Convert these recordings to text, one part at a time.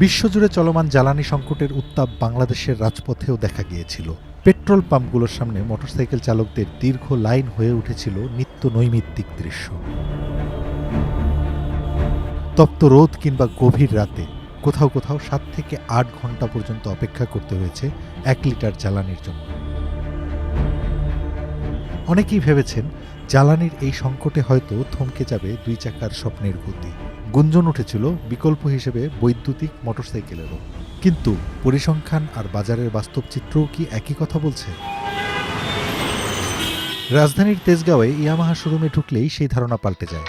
বিশ্বজুড়ে চলমান জ্বালানি সংকটের উত্তাপ বাংলাদেশের রাজপথেও দেখা গিয়েছিল। পেট্রোল পাম্পগুলোর সামনে মোটরসাইকেল চালকদের দীর্ঘ লাইন হয়ে উঠেছিল নিত্য নৈমিত্তিক দৃশ্য। তপ্ত রোদ কিংবা গভীর রাতে কোথাও কোথাও 7 থেকে 8 ঘন্টা পর্যন্ত অপেক্ষা করতে হয়েছে 1 লিটার জ্বালানির জন্য। অনেকেই ভেবেছেন জ্বালানির এই সংকটে হয়তো থমকে যাবে 2 চাকার স্বপ্নের গতি। গুঞ্জন উঠেছিল বিকল্প হিসেবে বৈদ্যুতিক মোটরসাইকেলেরও। কিন্তু পরিসংখ্যান আর বাজারের বাস্তব চিত্রও কি একই কথা বলছে? রাজধানীর তেজগাঁওয়ে ইয়ামাহা শোরুমে ঢুকলেই সেই ধারণা পাল্টে যায়।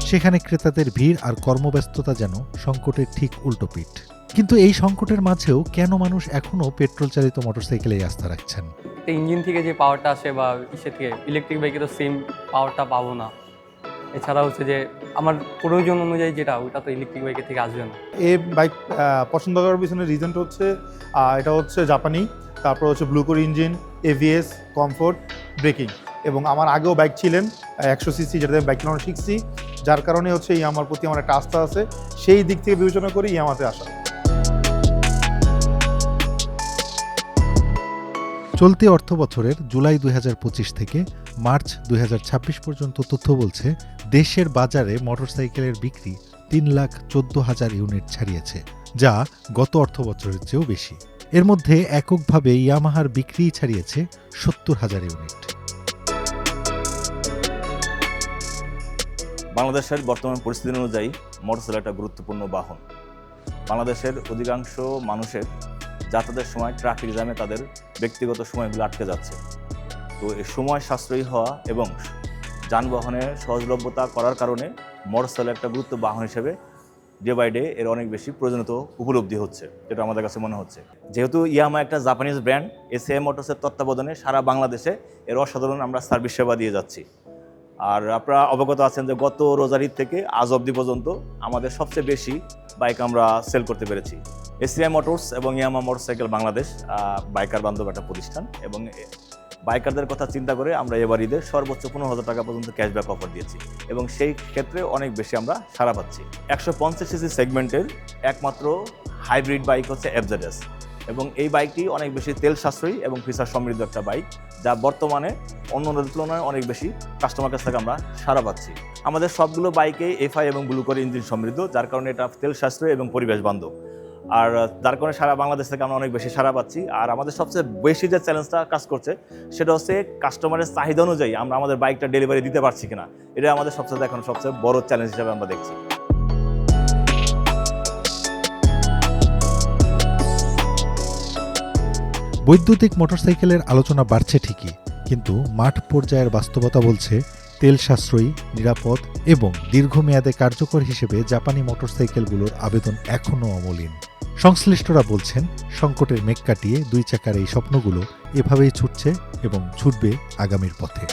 সেখানে ক্রেতাদের ভিড় আর কর্মব্যস্ততা যেন সংকটের ঠিক উল্টোপিঠ। কিন্তু এই সংকটের মাঝেও কেন মানুষ এখনও পেট্রোল চালিত মোটরসাইকেলে আস্থা রাখছেন? ইঞ্জিন থেকে যে পাওয়ারটা আসে বা ইসে থেকে ইলেকট্রিক বাইকে তো সেম পাওয়ারটা পাবো না। এছাড়া হচ্ছে যে আমার প্রয়োজন অনুযায়ী যেটা ওইটা তো ইলেকট্রিক বাইকের থেকে আসবে না। এই বাইক পছন্দ করার পিছনে রিজনটা হচ্ছে এটা হচ্ছে জাপানি, তারপর হচ্ছে Blue Core engine, ABS, comfort, breaking. এবং আমার আগেও বাইক ছিলেন 100 সিসি, যেটাতে আমি বাইক চালানো শিখছি, যার কারণে হচ্ছে ইয়ামার প্রতি আমার একটা আস্থা আছে। সেই দিক থেকে বিবেচনা করে ইয়ামাতে আসা। চলতি অর্থবছরের জুলাই 2025 থেকে মার্চ 2026 পর্যন্ত তথ্য বলছে দেশের বাজারে মোটরসাইকেলের বিক্রি 3,14,000 ইউনিট ছাড়িয়েছে, যা গত অর্থবছরের চেয়েও বেশি। এর মধ্যে এককভাবে ইয়ামাহার বিক্রি ছাড়িয়েছে 70,000 ইউনিট। বাংলাদেশের বর্তমান পরিস্থিতি অনুযায়ী মোটরসাইকেল একটা গুরুত্বপূর্ণ বাহন। বাংলাদেশের অধিকাংশ মানুষের যাতায়াতের সময় ট্রাফিক জ্যামে তাদের ব্যক্তিগত সময়গুলো আটকে যাচ্ছে। তো এই সময় সাশ্রয়ী হওয়া এবং যানবাহনের সহজলভ্যতা করার কারণে মোটরসাইকেল একটা গুরুত্ব বাহন হিসেবে ডে বাই ডে এর অনেক বেশি প্রয়োজনীয়তা উপলব্ধি হচ্ছে, যেটা আমাদের কাছে মনে হচ্ছে। যেহেতু ইয়ামাহা একটা জাপানিজ ব্র্যান্ড, এসএম মোটরসের তত্ত্বাবধানে সারা বাংলাদেশে এর অসাধারণ আমরা সার্ভিস সেবা দিয়ে যাচ্ছি। আর আপনারা অবগত আছেন যে গত রোজার ঈদ থেকে আজ অবধি পর্যন্ত আমাদের সবচেয়ে বেশি বাইক আমরা সেল করতে পেরেছি। এসিআই মোটরস এবং ইয়ামাহা মোটরসাইকেল বাংলাদেশ বাইকার বান্ধব একটা প্রতিষ্ঠান, এবং বাইকারদের কথা চিন্তা করে আমরা এবার ঈদে সর্বোচ্চ 15,000 টাকা পর্যন্ত ক্যাশব্যাক অফার দিয়েছি, এবং সেই ক্ষেত্রে অনেক বেশি আমরা সাড়া পাচ্ছি। 150 সিসি সেগমেন্টের একমাত্র হাইব্রিড বাইক হচ্ছে এফজেডএস, এবং এই বাইকটি অনেক বেশি তেল সাশ্রয়ী এবং ফিচার সমৃদ্ধ একটা বাইক, যা বর্তমানে অন্যদের তুলনায় অনেক বেশি কাস্টমার কাছ থেকে আমরা সাড়া পাচ্ছি। আমাদের সবগুলো বাইকেই এফআই এবং ব্লুকোর ইঞ্জিন সমৃদ্ধ, যার কারণে এটা তেল সাশ্রয়ী এবং পরিবেশ বান্ধব, আর যার কারণে সারা বাংলাদেশ থেকে আমরা অনেক বেশি সাড়া পাচ্ছি। আর আমাদের সবচেয়ে বেশি যে চ্যালেঞ্জটা কাজ করছে সেটা হচ্ছে কাস্টমারের চাহিদা অনুযায়ী আমরা আমাদের বাইকটা ডেলিভারি দিতে পারছি কিনা। এটা আমাদের সবচেয়ে বড় চ্যালেঞ্জ হিসেবে আমরা দেখছি। বৈদ্যুতিক মোটরসাইকেলের আলোচনা বাড়ছে ঠিকই, কিন্তু মাঠ পর্যায়ের বাস্তবতা বলছে তেল সাশ্রয়ী, নিরাপদ এবং দীর্ঘমেয়াদে কার্যকর হিসেবে জাপানি মোটরসাইকেলগুলোর আবেদন এখনও অমলিন। সংশ্লিষ্টরা বলছেন সংকটের মেঘ কাটিয়ে 2 চাকার এই স্বপ্নগুলো এভাবেই ছুটছে এবং ছুটবে আগামীর পথে।